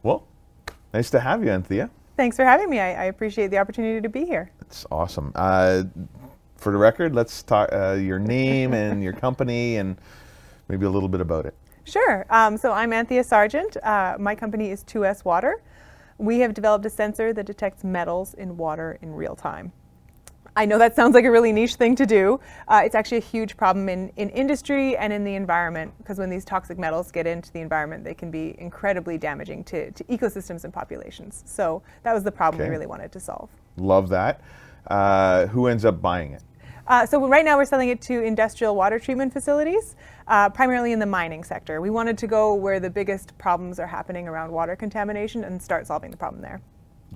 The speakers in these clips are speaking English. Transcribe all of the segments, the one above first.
Well, nice to have you, Anthea. Thanks for having me. I appreciate the opportunity to be here. It's awesome. For the record, let's talk your name and your company and maybe a little bit about it. Sure. So I'm Anthea Sargeaunt. My company is 2S Water. We have developed a sensor that detects metals in water in real time. I know that sounds like a really niche thing to do. It's actually a huge problem in industry and in the environment, because when these toxic metals get into the environment, they can be incredibly damaging to ecosystems and populations. So that was the problem we really wanted to solve. Love that. Who ends up buying it? So right now we're selling it to industrial water treatment facilities, primarily in the mining sector. We wanted to go where the biggest problems are happening around water contamination and start solving the problem there.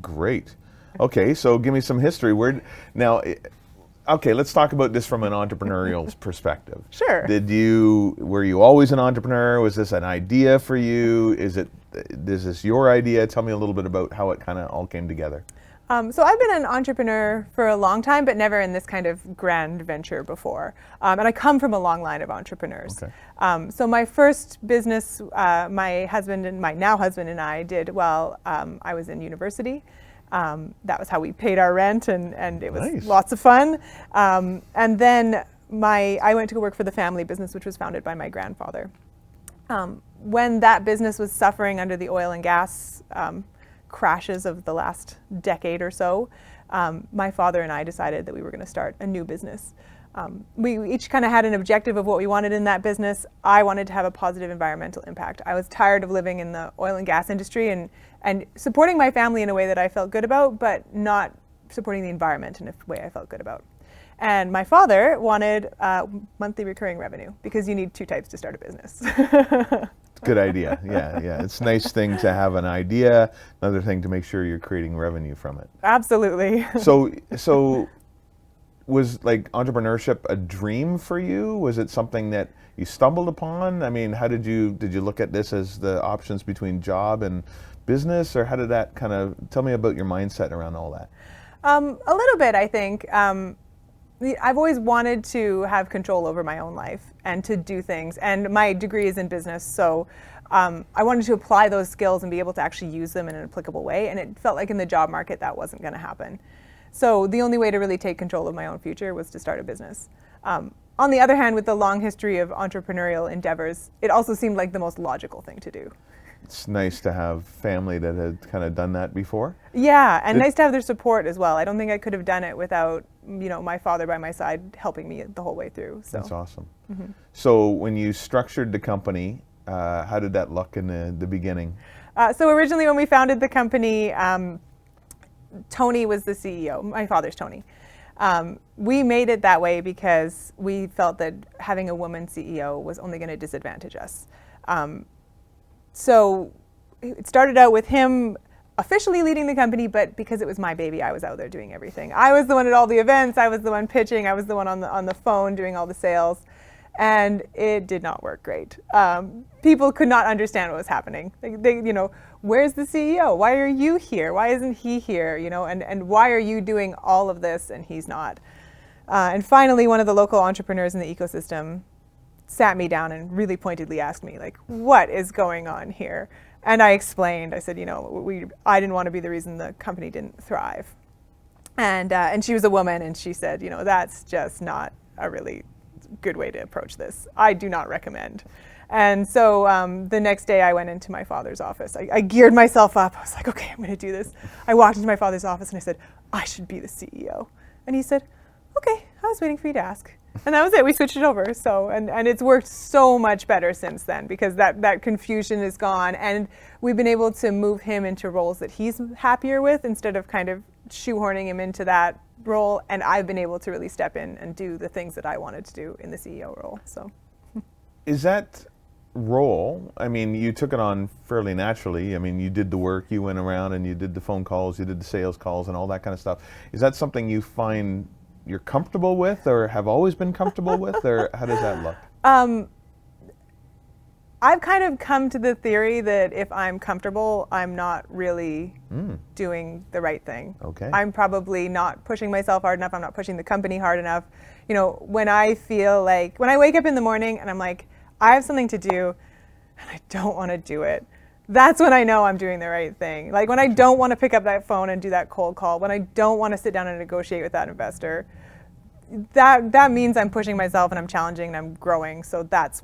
Great. Okay, so give me some history. Okay, let's talk about this from an entrepreneurial perspective. Sure. Were you always an entrepreneur? Was this an idea for you? Is this your idea? Tell me a little bit about how it kind of all came together. So I've been an entrepreneur for a long time, but never in this kind of grand venture before. And I come from a long line of entrepreneurs. Okay. So my first business, my now husband and I did while I was in university. That was how we paid our rent, and it was Nice. Lots of fun. And then I went to go work for the family business, which was founded by my grandfather. When that business was suffering under the oil and gas crashes of the last decade or so, my father and I decided that we were going to start a new business. We each kind of had an objective of what we wanted in that business. I wanted to have a positive environmental impact. I was tired of living in the oil and gas industry and supporting my family in a way that I felt good about, but not supporting the environment in a way I felt good about. And my father wanted monthly recurring revenue, because you need two types to start a business. Good idea. Yeah. It's a nice thing to have an idea, another thing to make sure you're creating revenue from it. Absolutely. So was like entrepreneurship a dream for you? Was it something that you stumbled upon? I mean, how did you look at this as the options between job and business, or how did that tell me about your mindset around all that? A little bit, I think. I've always wanted to have control over my own life and to do things, and my degree is in business, so I wanted to apply those skills and be able to actually use them in an applicable way, and it felt like in the job market that wasn't going to happen. So the only way to really take control of my own future was to start a business. On the other hand, with the long history of entrepreneurial endeavors, it also seemed like the most logical thing to do. It's nice to have family that had kind of done that before. Yeah, and nice to have their support as well. I don't think I could have done it without, my father by my side helping me the whole way through. So. That's awesome. Mm-hmm. So when you structured the company, how did that look in the beginning? So originally when we founded the company, Tony was the CEO. My father's Tony. We made it that way because we felt that having a woman CEO was only going to disadvantage us. So it started out with him officially leading the company, but because it was my baby, I was out there doing everything. I was the one at all the events. I was the one pitching. I was the one on the phone doing all the sales. And it did not work great. People could not understand what was happening. They, where's the CEO? Why are you here? Why isn't he here? And why are you doing all of this and he's not? And finally, one of the local entrepreneurs in the ecosystem sat me down and really pointedly asked me, what is going on here? And I explained. I said, I didn't want to be the reason the company didn't thrive. And she was a woman, and she said, that's just not a really good way to approach this. I do not recommend. And so the next day I went into my father's office. I geared myself up. I was like, okay, I'm going to do this. I walked into my father's office and I said, I should be the CEO. And he said, okay, I was waiting for you to ask. And that was it. We switched it over. So, and it's worked so much better since then, because that confusion is gone, and we've been able to move him into roles that he's happier with instead of kind of shoehorning him into that role. And I've been able to really step in and do the things that I wanted to do in the CEO role. So, is that role, I mean, you took it on fairly naturally. I mean, you did the work, you went around and you did the phone calls, you did the sales calls and all that kind of stuff. Is that something you find you're comfortable with, or have always been comfortable with, or how does that look? I've kind of come to the theory that if I'm comfortable, I'm not really doing the right thing. Okay. I'm probably not pushing myself hard enough. I'm not pushing the company hard enough. When I feel like, when I wake up in the morning and I'm like, I have something to do and I don't want to do it, that's when I know I'm doing the right thing. Like when I don't want to pick up that phone and do that cold call, when I don't want to sit down and negotiate with that investor, that means I'm pushing myself and I'm challenging and I'm growing. So that's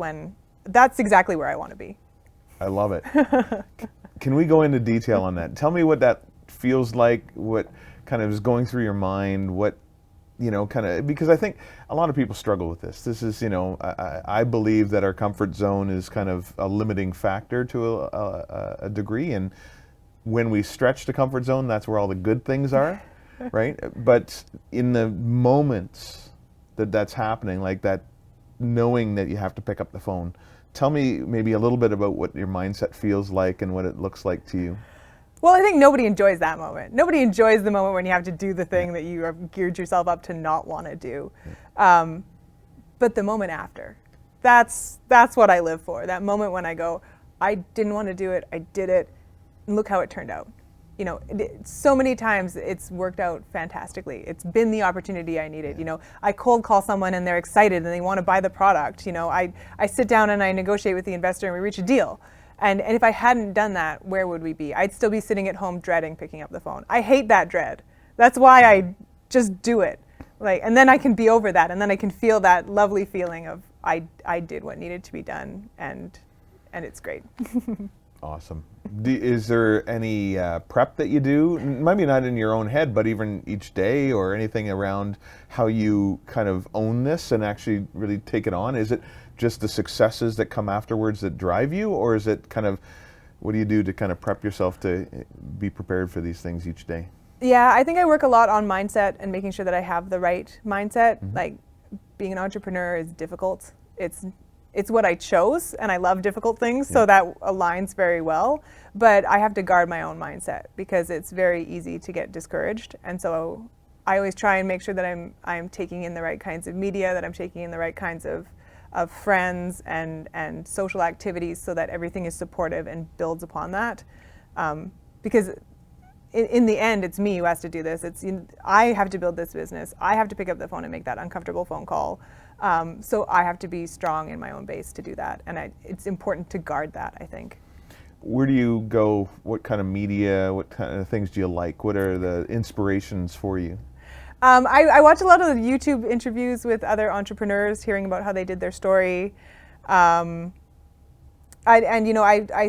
exactly where I want to be. I love it. Can we go into detail on that? Tell me what that feels like, what kind of is going through your mind, what, kind of, because I think a lot of people struggle with this. This is, I believe that our comfort zone is kind of a limiting factor to a degree. And when we stretch the comfort zone, that's where all the good things are, right? But in the moments that that's happening, like that, knowing that you have to pick up the phone, tell me maybe a little bit about what your mindset feels like and what it looks like to you. Well, I think nobody enjoys that moment. Nobody enjoys the moment when you have to do the thing that you have geared yourself up to not want to do. But the moment after, that's what I live for. That moment when I go, I didn't want to do it, I did it, and look how it turned out. So many times it's worked out fantastically. It's been the opportunity I needed. I cold call someone and they're excited and they want to buy the product. I sit down and I negotiate with the investor and we reach a deal. And if I hadn't done that, where would we be? I'd still be sitting at home dreading picking up the phone. I hate that dread. That's why I just do it. And then I can be over that, and then I can feel that lovely feeling of I did what needed to be done, and it's great. Awesome. Is there any prep that you do? Maybe not in your own head, but even each day or anything around how you kind of own this and actually really take it on? Is it just the successes that come afterwards that drive you, or is it kind of, what do you do to kind of prep yourself to be prepared for these things each day? Yeah, I think I work a lot on mindset and making sure that I have the right mindset. Mm-hmm. Like, being an entrepreneur is difficult. It's what I chose, and I love difficult things, so that aligns very well. But I have to guard my own mindset because it's very easy to get discouraged. And so I always try and make sure that I'm taking in the right kinds of media, that I'm taking in the right kinds of friends and social activities, so that everything is supportive and builds upon that. Because in the end, it's me who has to do this. I have to build this business. I have to pick up the phone and make that uncomfortable phone call. So I have to be strong in my own base to do that. And it's important to guard that, I think. Where do you go? What kind of media, what kind of things do you like? What are the inspirations for you? I watch a lot of YouTube interviews with other entrepreneurs, hearing about how they did their story. I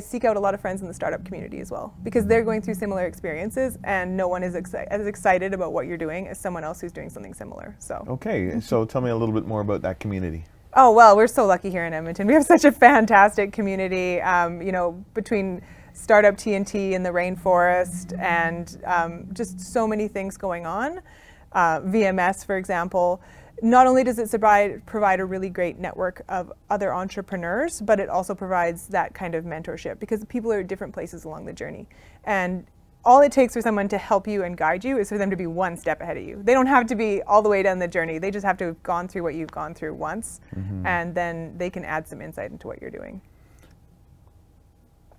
seek out a lot of friends in the startup community as well, because they're going through similar experiences, and no one is as excited about what you're doing as someone else who's doing something similar. So. Okay, so tell me a little bit more about that community. Oh, well, we're so lucky here in Edmonton. We have such a fantastic community, between Startup TNT in the rainforest and just so many things going on. VMS, for example. Not only does it provide a really great network of other entrepreneurs, but it also provides that kind of mentorship, because people are at different places along the journey. And all it takes for someone to help you and guide you is for them to be one step ahead of you. They don't have to be all the way down the journey. They just have to have gone through what you've gone through once, and then they can add some insight into what you're doing.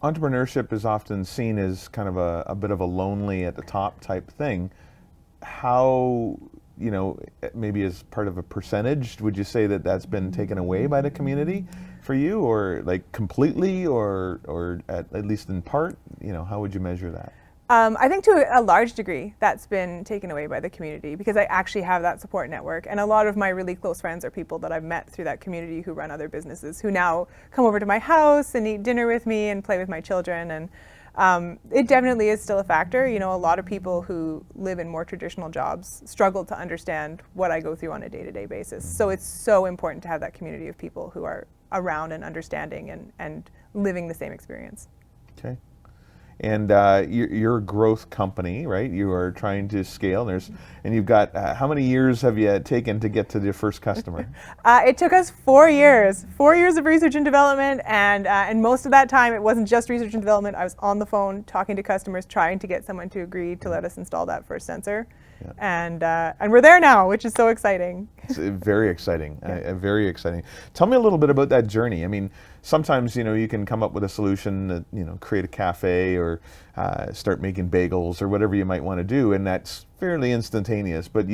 Entrepreneurship is often seen as kind of a bit of a lonely at the top type thing. How, maybe as part of a percentage, would you say that that's been taken away by the community for you, or like completely, or at least in part? How would you measure that? I think to a large degree that's been taken away by the community, because I actually have that support network, and a lot of my really close friends are people that I've met through that community who run other businesses, who now come over to my house and eat dinner with me and play with my children. And it definitely is still a factor. A lot of people who live in more traditional jobs struggle to understand what I go through on a day-to-day basis. So it's so important to have that community of people who are around and understanding and living the same experience. Okay. And you're a growth company, right? You are trying to scale. And you've got, how many years have you taken to get to your first customer? It took us 4 years. 4 years of research and development, and most of that time it wasn't just research and development. I was on the phone talking to customers, trying to get someone to agree to let us install that first sensor. Yeah. And we're there now, which is so exciting. It's very exciting, very exciting. Tell me a little bit about that journey. I mean, sometimes, you can come up with a solution that, create a cafe or start making bagels or whatever you might want to do, and that's fairly instantaneous. But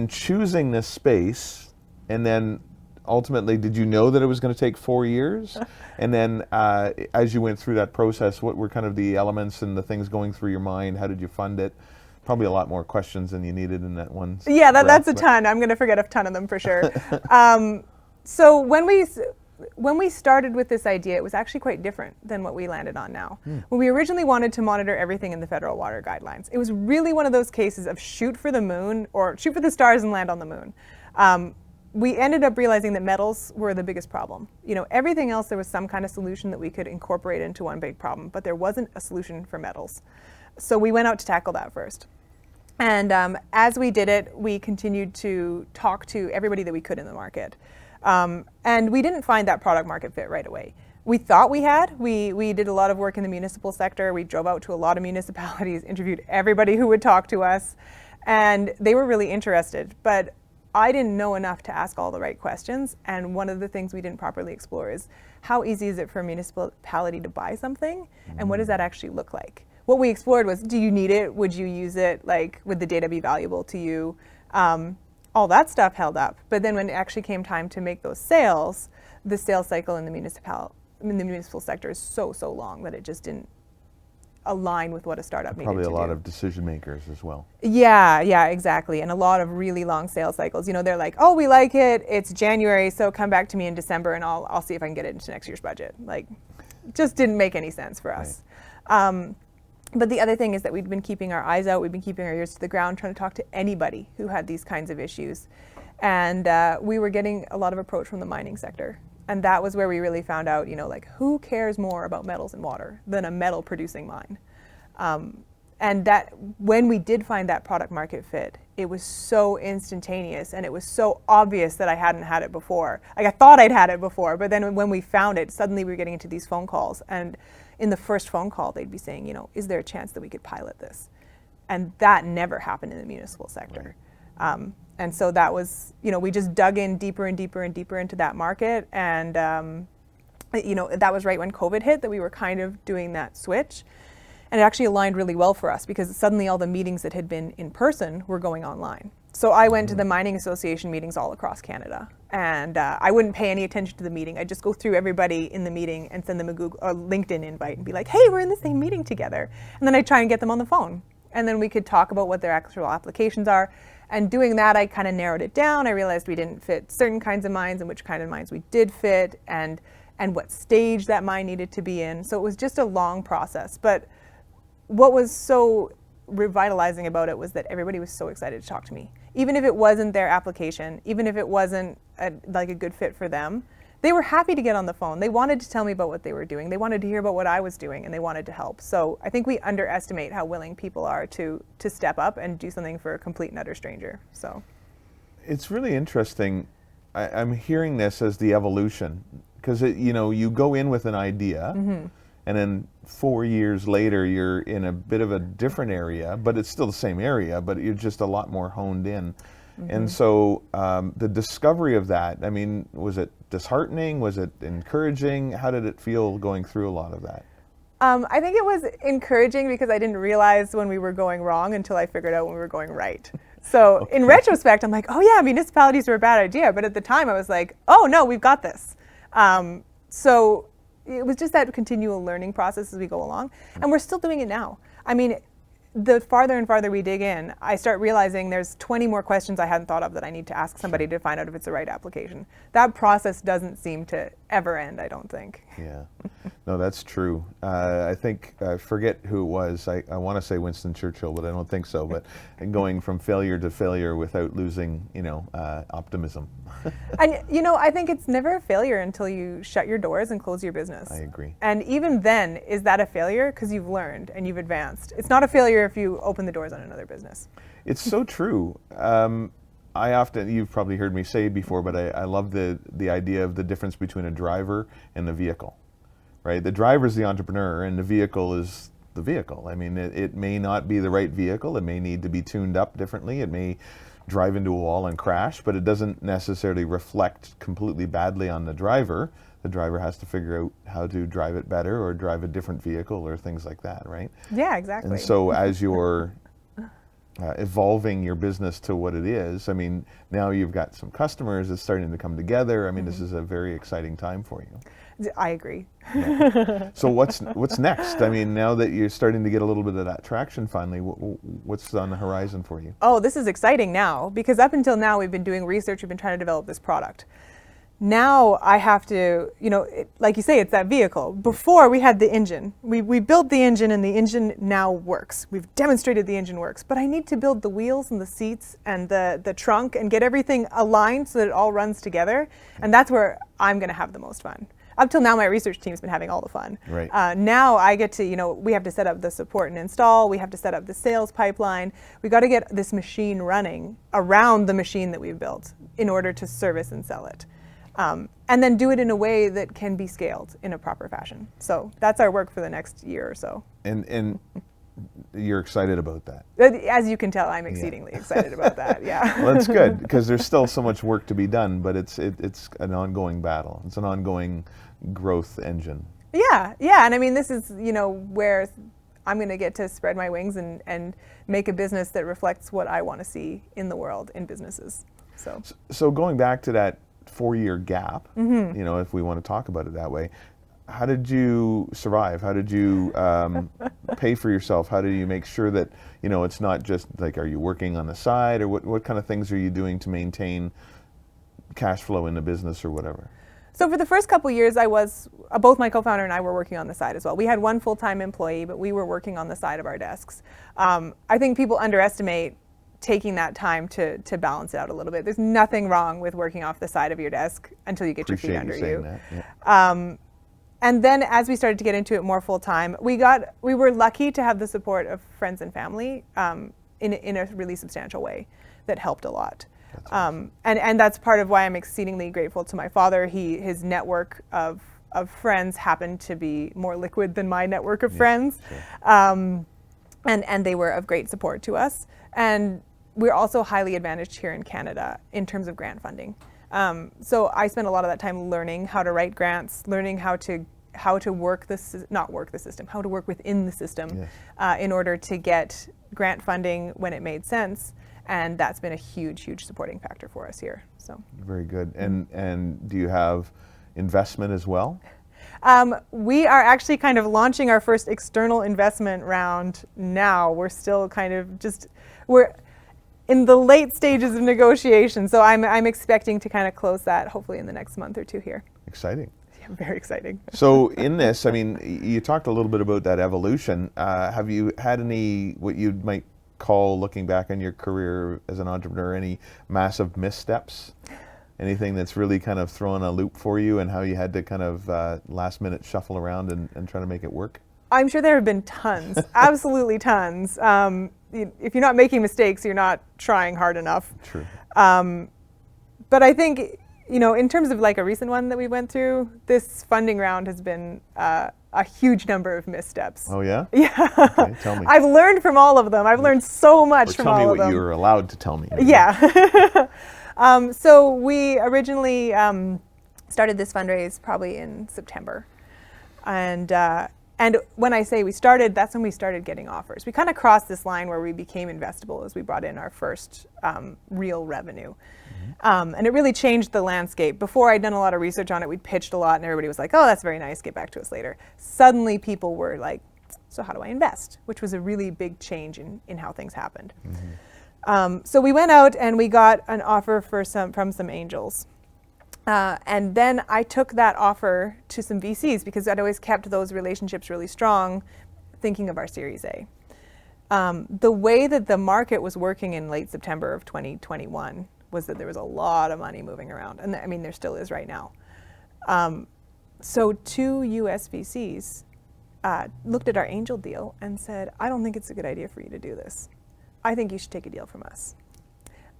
choosing this space and then ultimately, did you know that it was going to take 4 years? And then as you went through that process, what were kind of the elements and the things going through your mind? How did you fund it? Probably a lot more questions than you needed in that one. Yeah, that's a ton. I'm going to forget a ton of them for sure. So when we started with this idea, it was actually quite different than what we landed on now. When we originally wanted to monitor everything in the federal water guidelines, it was really one of those cases of shoot for the moon or shoot for the stars and land on the moon. We ended up realizing that metals were the biggest problem. You know, everything else, there was some kind of solution that we could incorporate into one big problem, but there wasn't a solution for metals. So we went out to tackle that first. And as we did it, we continued to talk to everybody that we could in the market. And we didn't find that product market fit right away. We thought we had. We did a lot of work in the municipal sector. We drove out to a lot of municipalities, interviewed everybody who would talk to us, and they were really interested. But I didn't know enough to ask all the right questions. And one of the things we didn't properly explore is how easy is it for a municipality to buy something, and what does that actually look like? What we explored was, do you need it? Would you use it? Like, would the data be valuable to you? All that stuff held up. But then when it actually came time to make those sales, the sales cycle in the municipal sector is so long that it just didn't align with what a startup needed to do. Probably a lot of decision makers as well. Yeah, exactly. And a lot of really long sales cycles. You know, they're like, oh, we like it. It's January, so come back to me in December and I'll see if I can get it into next year's budget. Like, just didn't make any sense for us. Right. But the other thing is that we've been keeping our eyes out, we've been keeping our ears to the ground, trying to talk to anybody who had these kinds of issues. And we were getting a lot of approach from the mining sector. And that was where we really found out, you know, like, who cares more about metals and water than a metal producing mine? And that when we did find that product market fit, it was so instantaneous and it was so obvious that I hadn't had it before. Like, I thought I'd had it before, but then when we found it, suddenly we were getting into these phone calls. And in the first phone call, they'd be saying, you know, is there a chance that we could pilot this? And that never happened in the municipal sector. Right. And so that was, you know, we just dug in deeper and deeper and deeper into that market. And, you know, that was right when COVID hit that we were kind of doing that switch. And it actually aligned really well for us because suddenly all the meetings that had been in person were going online. So I went to the mining association meetings all across Canada, and I wouldn't pay any attention to the meeting. I'd just go through everybody in the meeting and send them a LinkedIn invite and be like, hey, we're in the same meeting together. And then I'd try and get them on the phone. And then we could talk about what their actual applications are. And doing that, I kind of narrowed it down. I realized we didn't fit certain kinds of mines and which kind of mines we did fit, and what stage that mine needed to be in. So it was just a long process. But what was so revitalizing about it was that everybody was so excited to talk to me. Even if it wasn't their application, even if it wasn't a good fit for them, they were happy to get on the phone. They wanted to tell me about what they were doing. They wanted to hear about what I was doing, and they wanted to help. So I think we underestimate how willing people are to step up and do something for a complete and utter stranger. So it's really interesting. I'm hearing this as the evolution, because you know, you go in with an idea, and then 4 years later, you're in a bit of a different area, but it's still the same area, but you're just a lot more honed in. And so the discovery of that, I mean, was it disheartening? Was it encouraging? How did it feel going through a lot of that? I think it was encouraging because I didn't realize when we were going wrong until I figured out when we were going right. So in retrospect, I'm like, oh yeah, municipalities were a bad idea. But at the time I was like, oh no, we've got this. So it was just that continual learning process as we go along. And we're still doing it now. I mean, the farther and farther we dig in, I start realizing there's 20 more questions I hadn't thought of that I need to ask somebody to find out if it's the right application. That process doesn't seem to ever end, I don't think. Yeah, no, that's true. I think, I forget who it was. I want to say Winston Churchill, but I don't think so. But going from failure to failure without losing, you know, optimism. And, you know, I think it's never a failure until you shut your doors and close your business. I agree. And even then, is that a failure? Because you've learned and you've advanced. It's not a failure if you open the doors on another business. It's so true. I often, you've probably heard me say before, but I love the idea of the difference between a driver and the vehicle, right? The driver is the entrepreneur and the vehicle is the vehicle. I mean, it may not be the right vehicle. It may need to be tuned up differently. It may drive into a wall and crash, but it doesn't necessarily reflect completely badly on the driver. The driver has to figure out how to drive it better or drive a different vehicle or things like that, right? Yeah, exactly. And so as you're evolving your business to what it is. I mean, now you've got some customers. It's starting to come together. I mean, this is a very exciting time for you. I agree. Yeah. So what's next? I mean, now that you're starting to get a little bit of that traction finally, what's on the horizon for you? Oh, this is exciting now, because up until now we've been doing research, we've been trying to develop this product. Now I have to, like you say, it's that vehicle. Before we had the engine. We built the engine, and the engine now works. We've demonstrated the engine works, but I need to build the wheels and the seats and the trunk and get everything aligned so that it all runs together. And that's where I'm going to have the most fun. Up till now, my research team's been having all the fun. Right. Now I get to, we have to set up the support and install. We have to set up the sales pipeline. We got to get this machine running around the machine that we've built in order to service and sell it. And then do it in a way that can be scaled in a proper fashion. So that's our work for the next year or so. And you're excited about that? As you can tell, I'm exceedingly excited about that, yeah. Well, that's good, because there's still so much work to be done, but it's an ongoing battle. It's an ongoing growth engine. Yeah, and I mean, this is, where I'm going to get to spread my wings and make a business that reflects what I want to see in the world in businesses. So going back to that 4-year gap, if we want to talk about it that way, how did you survive? How did you pay for yourself? How do you make sure that, it's not just like, are you working on the side, or what kind of things are you doing to maintain cash flow in the business or whatever? So for the first couple years, both my co-founder and I were working on the side as well. We had one full-time employee, but we were working on the side of our desks. I think people underestimate taking that time to balance it out a little bit. There's nothing wrong with working off the side of your desk until you get your feet under you. That, yeah. And then as we started to get into it more full time, we were lucky to have the support of friends and family in a really substantial way that helped a lot. Awesome. And that's part of why I'm exceedingly grateful to my father. His network of friends happened to be more liquid than my network of friends. Sure. And they were of great support to us. And we're also highly advantaged here in Canada in terms of grant funding. So I spent a lot of that time learning how to write grants, learning how to work how to work within the system. Yes. In order to get grant funding when it made sense. And that's been a huge, huge supporting factor for us here. So very good. And do you have investment as well? We are actually kind of launching our first external investment round now. We're still we're in the late stages of negotiation, so I'm expecting to kind of close that hopefully in the next month or two here. Exciting. Yeah, very exciting. So in this, I mean, you talked a little bit about that evolution. Have you had any, what you might call, looking back on your career as an entrepreneur, any massive missteps? Anything that's really kind of thrown a loop for you, and how you had to kind of last minute shuffle around and try to make it work? I'm sure there have been tons, absolutely tons. If you're not making mistakes, you're not trying hard enough. True. But I think, in terms of like a recent one that we went through, this funding round has been a huge number of missteps. Oh yeah? Yeah. Okay, tell me. I've learned from all of them. I've learned so much from all of them. Tell me what you're allowed to tell me. Yeah. So we originally started this fundraise probably in September. And when I say we started, that's when we started getting offers. We kind of crossed this line where we became investable as we brought in our first real revenue. Mm-hmm. And it really changed the landscape. Before I'd done a lot of research on it, we'd pitched a lot and everybody was like, oh, that's very nice, get back to us later. Suddenly people were like, so how do I invest? Which was a really big change in how things happened. Mm-hmm. So we went out and we got an offer from some angels. And then I took that offer to some VCs because I'd always kept those relationships really strong, thinking of our Series A. The way that the market was working in late September of 2021 was that there was a lot of money moving around. And I mean, there still is right now. So 2 US VCs looked at our angel deal and said, I don't think it's a good idea for you to do this. I think you should take a deal from us.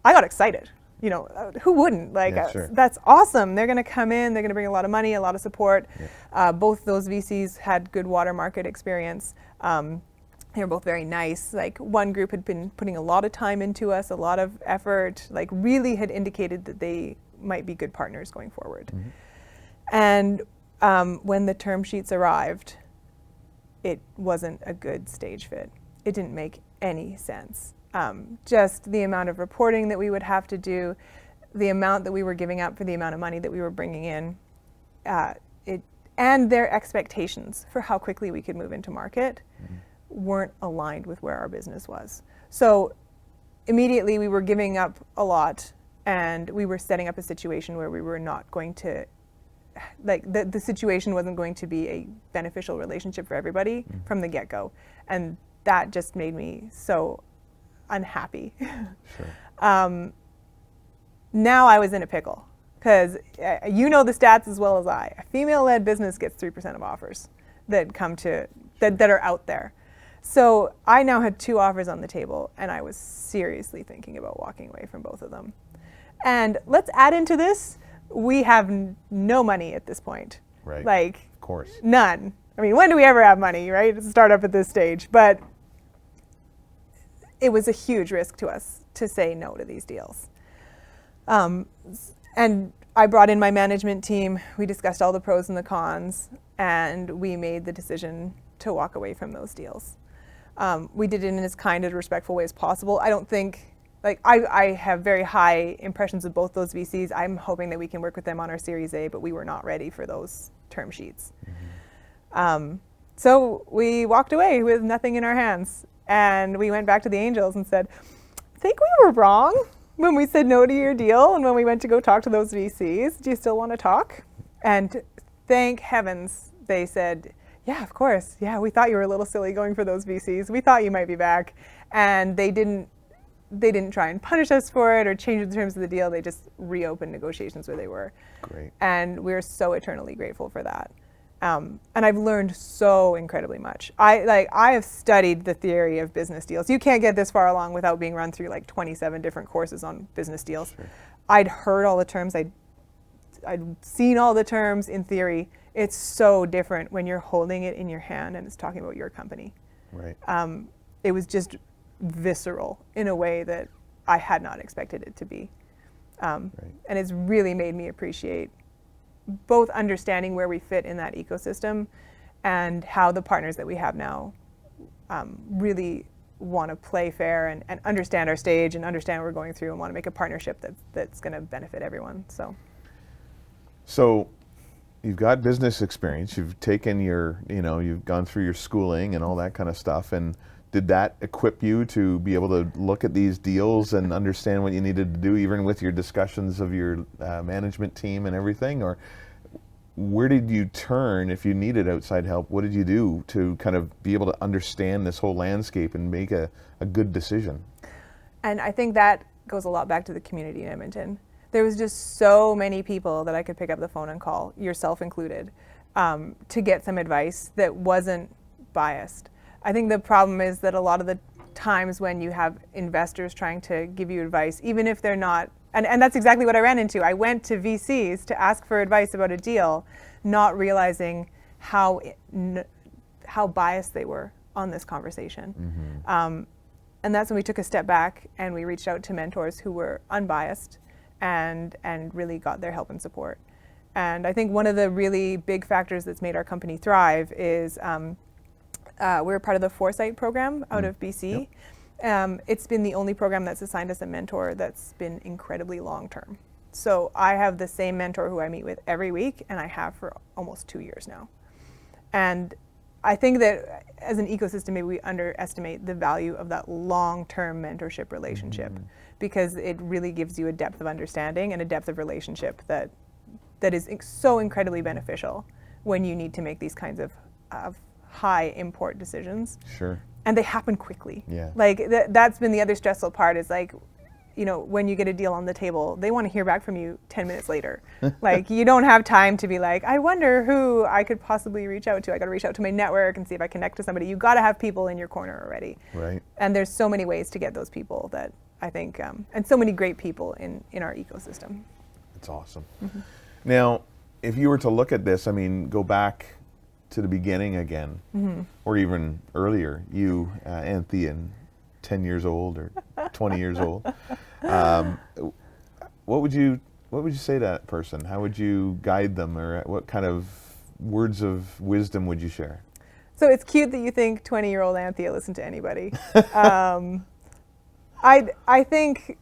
I got excited. Who wouldn't? Sure. That's awesome. They're going to come in, they're going to bring a lot of money, a lot of support. Yeah. Both those VCs had good water market experience. They were both very nice. Like, one group had been putting a lot of time into us, a lot of effort, like really had indicated that they might be good partners going forward. Mm-hmm. And when the term sheets arrived, it wasn't a good stage fit. It didn't make any sense. Just the amount of reporting that we would have to do, the amount that we were giving up for the amount of money that we were bringing in, and their expectations for how quickly we could move into market weren't aligned with where our business was. So immediately we were giving up a lot, and we were setting up a situation where we were not going to, like the situation wasn't going to be a beneficial relationship for everybody from the get-go. And that just made me so unhappy. Sure. Now I was in a pickle, because you know the stats as well as I. A female-led business gets 3% of offers that come to, that are out there. So I now had 2 offers on the table, and I was seriously thinking about walking away from both of them. And let's add into this, we have no money at this point. Right. Like, of course. None. I mean, when do we ever have money, right? It's a startup at this stage. But it was a huge risk to us to say no to these deals. And I brought in my management team. We discussed all the pros and the cons, and we made the decision to walk away from those deals. We did it in as kind and respectful way as possible. I don't think, like, I have very high impressions of both those VCs. I'm hoping that we can work with them on our Series A, but we were not ready for those term sheets. So we walked away with nothing in our hands, and we went back to the angels and said, I think we were wrong when we said no to your deal, and when we went to go talk to those VCs. Do you still want to talk? And thank heavens they said, yeah, of course. Yeah, we thought you were a little silly going for those VCs. We thought you might be back. And they didn't try and punish us for it or change the terms of the deal. They just reopened negotiations where they were. Great. And we're so eternally grateful for that. And I've learned so incredibly much. I have studied the theory of business deals. You can't get this far along without being run through like 27 different courses on business deals. Sure. I'd heard all the terms. I'd seen all the terms in theory. It's so different when you're holding it in your hand and it's talking about your company. Right. It was just visceral in a way that I had not expected it to be. Right. And it's really made me appreciate both understanding where we fit in that ecosystem and how the partners that we have now really want to play fair and understand our stage and understand what we're going through and want to make a partnership that's going to benefit everyone. So you've got business experience, you've taken your, you've gone through your schooling and all that kind of stuff, and did that equip you to be able to look at these deals and understand what you needed to do, even with your discussions of your management team and everything? Or where did you turn if you needed outside help? What did you do to kind of be able to understand this whole landscape and make a good decision? And I think that goes a lot back to the community in Edmonton. There was just so many people that I could pick up the phone and call, yourself included, to get some advice that wasn't biased. I think the problem is that a lot of the times when you have investors trying to give you advice, even if they're not, and that's exactly what I ran into. I went to VCs to ask for advice about a deal, not realizing how biased they were on this conversation. Mm-hmm. And that's when we took a step back and we reached out to mentors who were unbiased and really got their help and support. And I think one of the really big factors that's made our company thrive is we're part of the Foresight program out of BC. Yep. It's been the only program that's assigned us a mentor that's been incredibly long-term. So I have the same mentor who I meet with every week, and I have for almost 2 years now. And I think that as an ecosystem, maybe we underestimate the value of that long-term mentorship relationship, because it really gives you a depth of understanding and a depth of relationship that is so incredibly beneficial when you need to make these kinds of high import decisions. Sure. And they happen quickly. Yeah. Like that's been the other stressful part is like, when you get a deal on the table, they want to hear back from you 10 minutes later. Like you don't have time to be like, I wonder who I could possibly reach out to. I got to reach out to my network and see if I connect to somebody. You got to have people in your corner already. Right. And there's so many ways to get those people that I think, and so many great people in our ecosystem. That's awesome. Mm-hmm. Now, if you were to look at this, go back to the beginning again, or even earlier, you, Anthea, 10 years old or 20 years old, what would you say to that person? How would you guide them, or what kind of words of wisdom would you share? So it's cute that you think 20-year-old Anthea listened to anybody. I think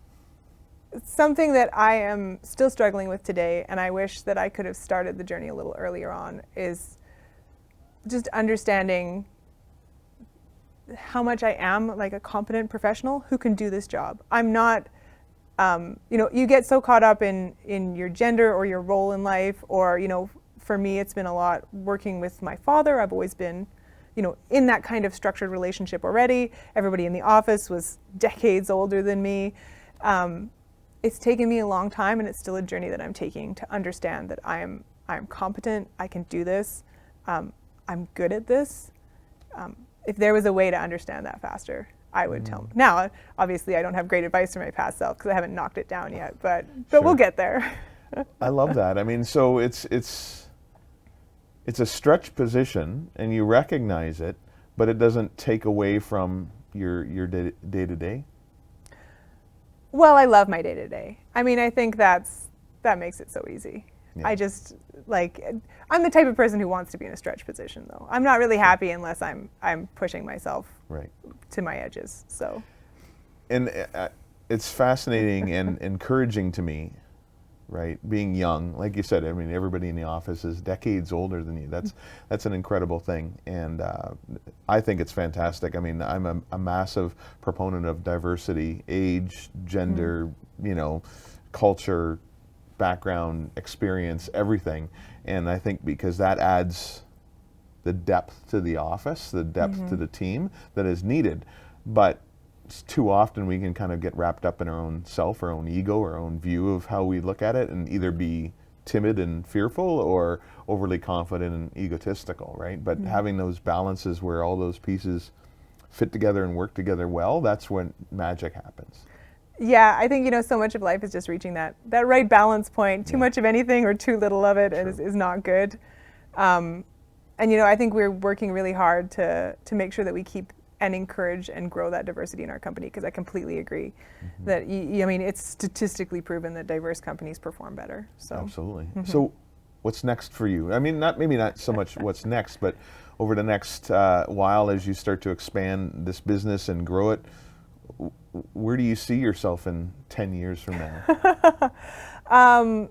something that I am still struggling with today, and I wish that I could have started the journey a little earlier on, is just understanding how much I am like a competent professional who can do this job. I'm not, you get so caught up in your gender or your role in life, or, for me, it's been a lot working with my father. I've always been, in that kind of structured relationship already. Everybody in the office was decades older than me. It's taken me a long time, and it's still a journey that I'm taking to understand that I'm competent. I can do this. I'm good at this. If there was a way to understand that faster, I would tell them. Now, obviously, I don't have great advice for my past self because I haven't knocked it down yet, but Sure. we'll get there. I love that. I mean, so it's a stretch position, and you recognize it, but it doesn't take away from your day-to-day. Well, I love my day-to-day. I mean, I think that makes it so easy. Yeah. I just, I'm the type of person who wants to be in a stretch position, though. I'm not really happy unless I'm pushing myself Right. to my edges, so. And it's fascinating and encouraging to me, right? Being young, like you said, I mean, everybody in the office is decades older than you. That's an incredible thing, and I think it's fantastic. I mean, I'm a massive proponent of diversity, age, gender, culture, background, experience, everyone, and I think because that adds the depth to the office, the depth to the team that is needed. But too often we can kind of get wrapped up in our own self, our own ego, our own view of how we look at it, and either be timid and fearful or overly confident and egotistical, right? But having those balances where all those pieces fit together and work together well, that's when magic happens. Yeah, I think, so much of life is just reaching that right balance point. Too much of anything or too little of it is not good. And, I think we're working really hard to make sure that we keep and encourage and grow that diversity in our company, because I completely agree that, it's statistically proven that diverse companies perform better. So. Absolutely. So what's next for you? I mean, maybe not so much what's next, but over the next while, as you start to expand this business and grow it, where do you see yourself in 10 years from now? I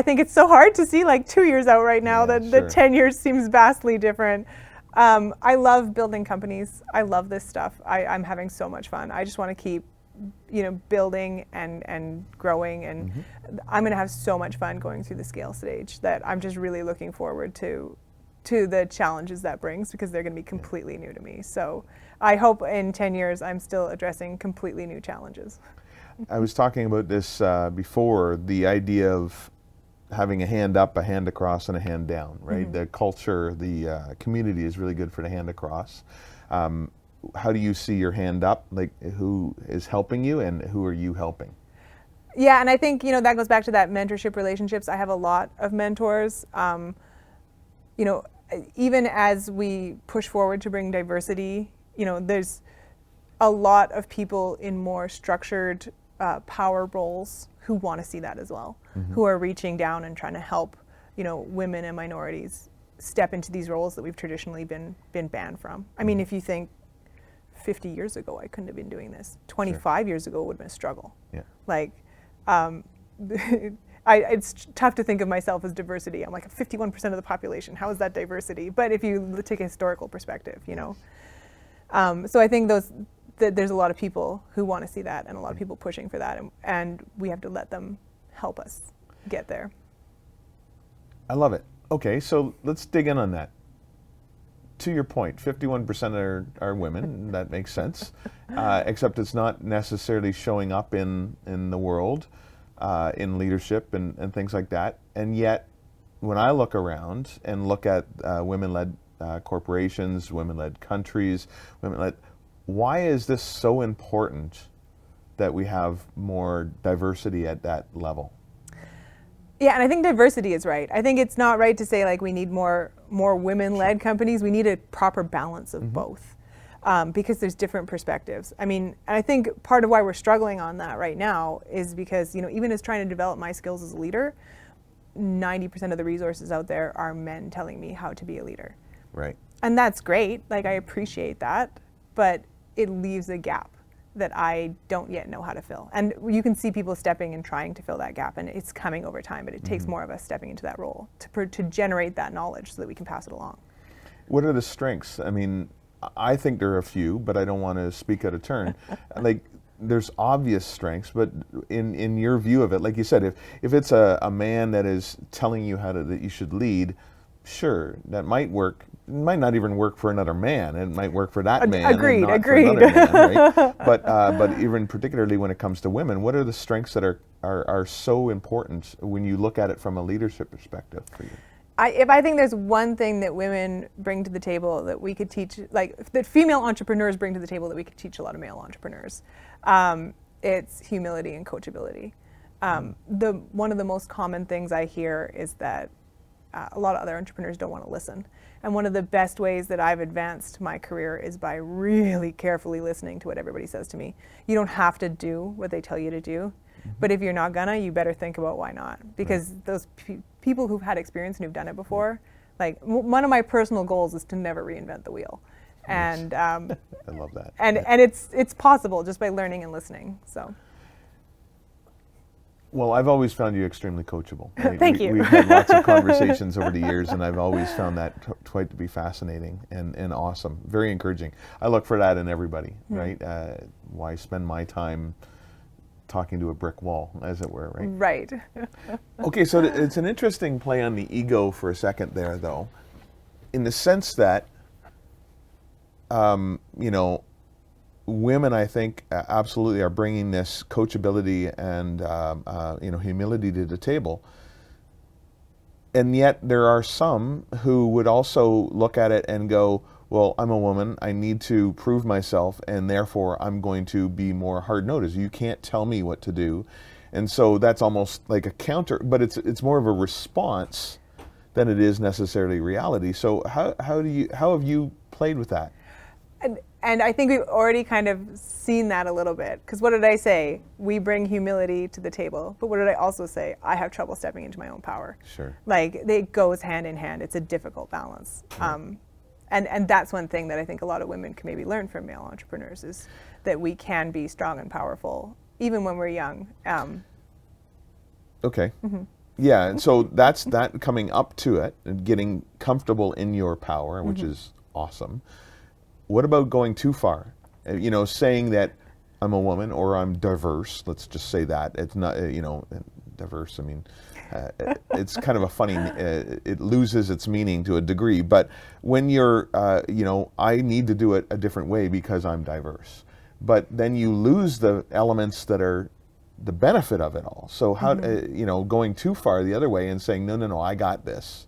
think it's so hard to see 2 years out right now. That 10 years seems vastly different. I love building companies. I love this stuff. I'm having so much fun. I just want to keep, building and growing, and I'm going to have so much fun going through the scale stage that I'm just really looking forward to the challenges that brings, because they're going to be completely new to me. So I hope in 10 years I'm still addressing completely new challenges. I was talking about this before, the idea of having a hand up, a hand across, and a hand down, right? The culture, the community is really good for the hand across. How do you see your hand up? Like, who is helping you and who are you helping? Yeah, and I think, that goes back to that mentorship relationships. I have a lot of mentors. Even as we push forward to bring diversity, there's a lot of people in more structured power roles who want to see that as well, who are reaching down and trying to help, women and minorities step into these roles that we've traditionally been banned from. I mean, if you think 50 years ago, I couldn't have been doing this. 25 years ago, it would have been a struggle. Yeah. It's tough to think of myself as diversity. I'm 51% of the population. How is that diversity? But if you take a historical perspective, So I think there's a lot of people who want to see that, and a lot of people pushing for that, and we have to let them help us get there. I love it. Okay, so let's dig in on that. To your point, 51% are women. That makes sense, except it's not necessarily showing up in the world, in leadership and things like that. And yet, when I look around and look at women-led corporations, women-led countries, women-led, why is this so important that we have more diversity at that level? Yeah, and I think diversity is right. I think it's not right to say we need more women-led companies. We need a proper balance of both, because there's different perspectives. I mean, and I think part of why we're struggling on that right now is because, even as trying to develop my skills as a leader, 90% of the resources out there are men telling me how to be a leader. Right. And that's great. I appreciate that, but it leaves a gap that I don't yet know how to fill. And you can see people stepping and trying to fill that gap, and it's coming over time, but it takes more of us stepping into that role to generate that knowledge so that we can pass it along. What are the strengths? I mean, I think there are a few, but I don't want to speak out of turn. Like, there's obvious strengths, but in your view of it, like you said, if it's a man that is telling you that you should lead, sure, that might work. It might not even work for another man. It might work for that man. Agreed. And not for another man, right? But even particularly when it comes to women, what are the strengths that are so important when you look at it from a leadership perspective for you? If I think there's one thing that women bring to the table that we could teach, like that female entrepreneurs bring to the table that we could teach a lot of male entrepreneurs, it's humility and coachability. One of the most common things I hear is that a lot of other entrepreneurs don't want to listen. And one of the best ways that I've advanced my career is by really carefully listening to what everybody says to me. You don't have to do what they tell you to do, but if you're not gonna, you better think about why not. Because those people who've had experience and who've done it before, like one of my personal goals is to never reinvent the wheel. And I love that. And it's possible just by learning and listening. So. Well, I've always found you extremely coachable. Thank you. We've had lots of conversations over the years, and I've always found that quite to be fascinating and awesome, very encouraging. I look for that in everybody, right? Why spend my time talking to a brick wall, as it were, right? Right. Okay, so it's an interesting play on the ego for a second there, though, in the sense that, women, I think, absolutely are bringing this coachability and humility to the table, and yet there are some who would also look at it and go, "Well, I'm a woman. I need to prove myself, and therefore I'm going to be more hard-nosed. You can't tell me what to do," and so that's almost like a counter, but it's more of a response than it is necessarily reality. So how have you played with that? And I think we've already kind of seen that a little bit. Because what did I say? We bring humility to the table. But what did I also say? I have trouble stepping into my own power. Sure. Like, it goes hand in hand. It's a difficult balance. And that's one thing that I think a lot of women can maybe learn from male entrepreneurs, is that we can be strong and powerful, even when we're young. Okay. Yeah, and so that's that coming up to it and getting comfortable in your power, which is awesome. What about going too far? Saying that I'm a woman or I'm diverse. Let's just say that. It's not, diverse. I mean, it's kind of a funny, it loses its meaning to a degree. But when you're, I need to do it a different way because I'm diverse. But then you lose the elements that are the benefit of it all. So how, going too far the other way and saying, no, I got this.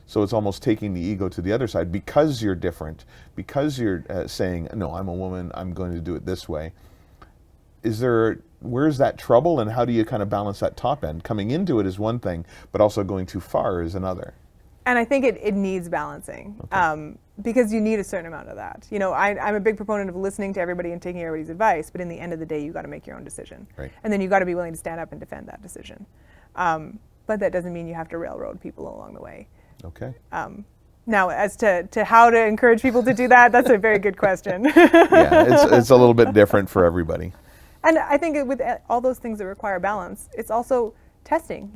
So it's almost taking the ego to the other side because you're different, because you're saying, no, I'm a woman, I'm going to do it this way. Where's that trouble, and how do you kind of balance that top end? Coming into it is one thing, but also going too far is another. And I think it needs balancing, because you need a certain amount of that. I'm a big proponent of listening to everybody and taking everybody's advice, but in the end of the day, you got to make your own decision. Right. And then you got to be willing to stand up and defend that decision. But that doesn't mean you have to railroad people along the way. Okay. Now, as to how to encourage people to do that, that's a very good question. Yeah, it's a little bit different for everybody. And I think with all those things that require balance, it's also testing.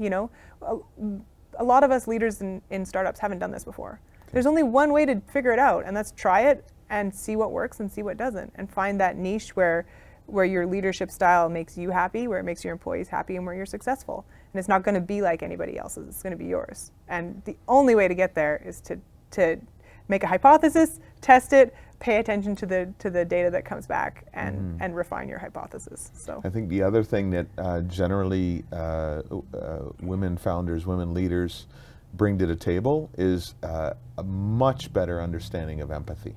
A lot of us leaders in startups haven't done this before. There's only one way to figure it out, and that's try it and see what works and see what doesn't, and find that niche where your leadership style makes you happy, where it makes your employees happy, and where you're successful. And it's not going to be like anybody else's. It's going to be yours. And the only way to get there is to make a hypothesis, test it, pay attention to the data that comes back, and refine your hypothesis. So I think the other thing that generally women founders, women leaders bring to the table is a much better understanding of empathy.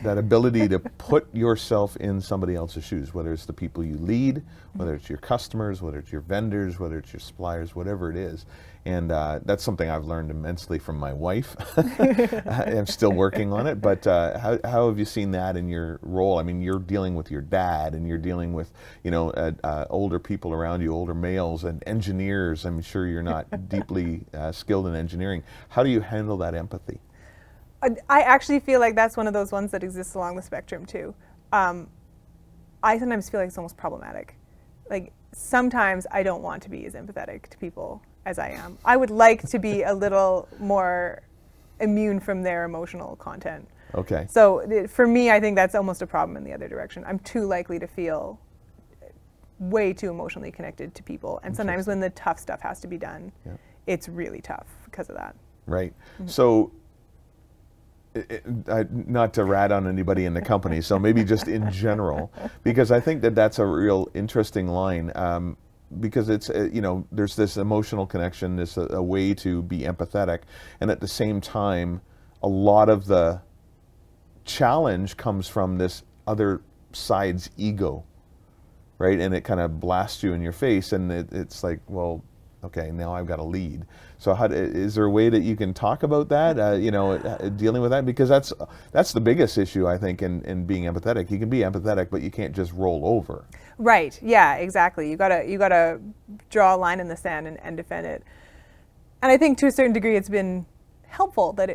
That ability to put yourself in somebody else's shoes, whether it's the people you lead, whether it's your customers, whether it's your vendors, whether it's your suppliers, whatever it is. And that's something I've learned immensely from my wife. I'm still working on it, but how have you seen that in your role? I mean, you're dealing with your dad, and you're dealing with, older people around you, older males and engineers. I'm sure you're not deeply skilled in engineering. How do you handle that empathy? I actually feel like that's one of those ones that exists along the spectrum too. I sometimes feel like it's almost problematic. Like sometimes I don't want to be as empathetic to people as I am. I would like to be a little more immune from their emotional content. Okay. So for me, I think that's almost a problem in the other direction. I'm too likely to feel way too emotionally connected to people. And sometimes when the tough stuff has to be done, it's really tough because of that. Right. So, not to rat on anybody in the company, so maybe just in general, because I think that that's a real interesting line, because it's, there's this emotional connection, this a way to be empathetic, and at the same time, a lot of the challenge comes from this other side's ego, right? And it kind of blasts you in your face, and it's like, well, okay, now I've got to lead. So is there a way that you can talk about that, dealing with that? Because that's the biggest issue, I think, in being empathetic. You can be empathetic, but you can't just roll over. Right, yeah, exactly. You gotta draw a line in the sand and defend it. And I think to a certain degree it's been helpful that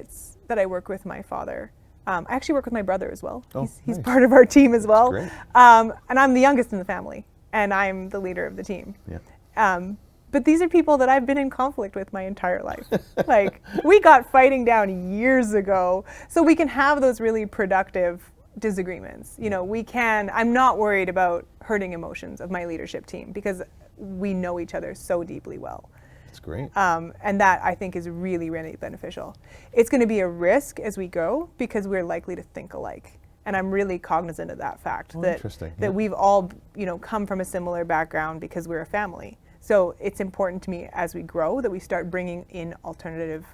I work with my father. I actually work with my brother as well. Oh, he's nice. part of our team as well. That's great. And I'm the youngest in the family, and I'm the leader of the team. Yeah. But these are people that I've been in conflict with my entire life. Like, we got fighting down years ago, so we can have those really productive disagreements. I'm not worried about hurting emotions of my leadership team because we know each other so deeply well. That's great. And that, I think, is really, really beneficial. It's going to be a risk as we go because we're likely to think alike. And I'm really cognizant of that fact, that we've all, come from a similar background because we're a family. So it's important to me as we grow that we start bringing in alternative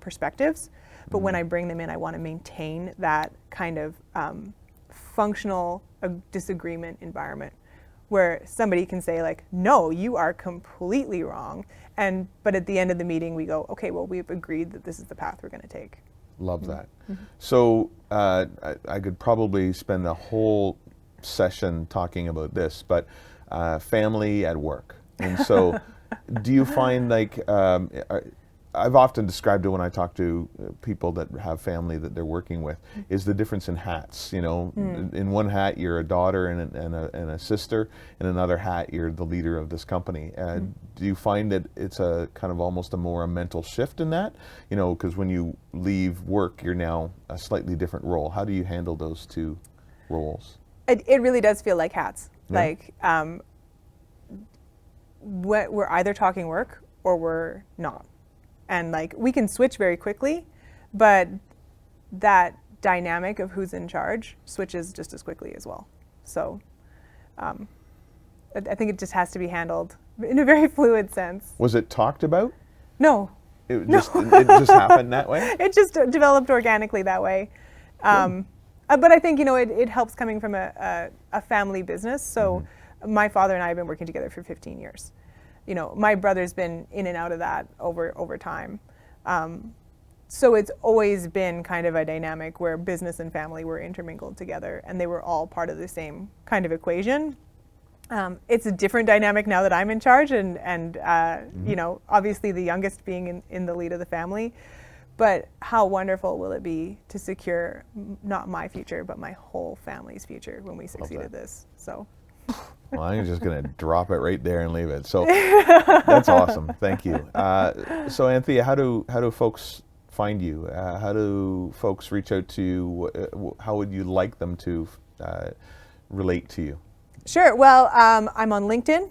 perspectives. But when I bring them in, I want to maintain that kind of functional disagreement environment where somebody can say, like, no, you are completely wrong. But at the end of the meeting, we go, okay, well, we've agreed that this is the path we're going to take. Love that. So I could probably spend a whole session talking about this, but family at work. And so do you find like, I've often described it when I talk to people that have family that they're working with, is the difference in hats. In one hat you're a daughter and a sister, in another hat you're the leader of this company. Do you find that it's a kind of almost a mental shift in that? Because when you leave work, you're now a slightly different role. How do you handle those two roles? It really does feel like hats. Yeah. Like, we're either talking work or we're not. And like, we can switch very quickly, but that dynamic of who's in charge switches just as quickly as well. So I think it just has to be handled in a very fluid sense. Was it talked about? No. It just happened that way? It just developed organically that way. But I think, it helps coming from a family business. So my father and I have been working together for 15 years. My brother's been in and out of that over time. So it's always been kind of a dynamic where business and family were intermingled together, and they were all part of the same kind of equation. It's a different dynamic now that I'm in charge, and obviously the youngest being in the lead of the family. But how wonderful will it be to secure not my future, but my whole family's future when we succeed at this? So. Well, I'm just going to drop it right there and leave it. So that's awesome. Thank you. So Anthea, how do folks find you? How do folks reach out to you? How would you like them to relate to you? Sure. Well, I'm on LinkedIn.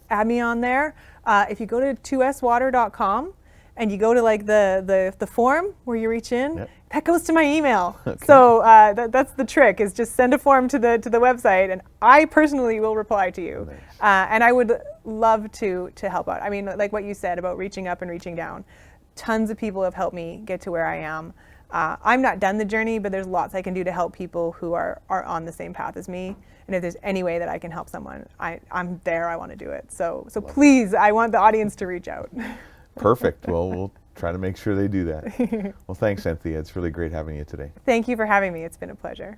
Add me on there. If you go to 2swater.com and you go to like the form where you reach in, that goes to my email. Okay. So that's the trick, is just send a form to the website, and I personally will reply to you. Nice. And I would love to help out. I mean, like what you said about reaching up and reaching down. Tons of people have helped me get to where I am. I'm not done the journey, but there's lots I can do to help people who are on the same path as me. And if there's any way that I can help someone, I'm there. I want to do it. So please, I want the audience to reach out. Perfect. Well, we'll try to make sure they do that. Well, thanks, Anthea. It's really great having you today. Thank you for having me. It's been a pleasure.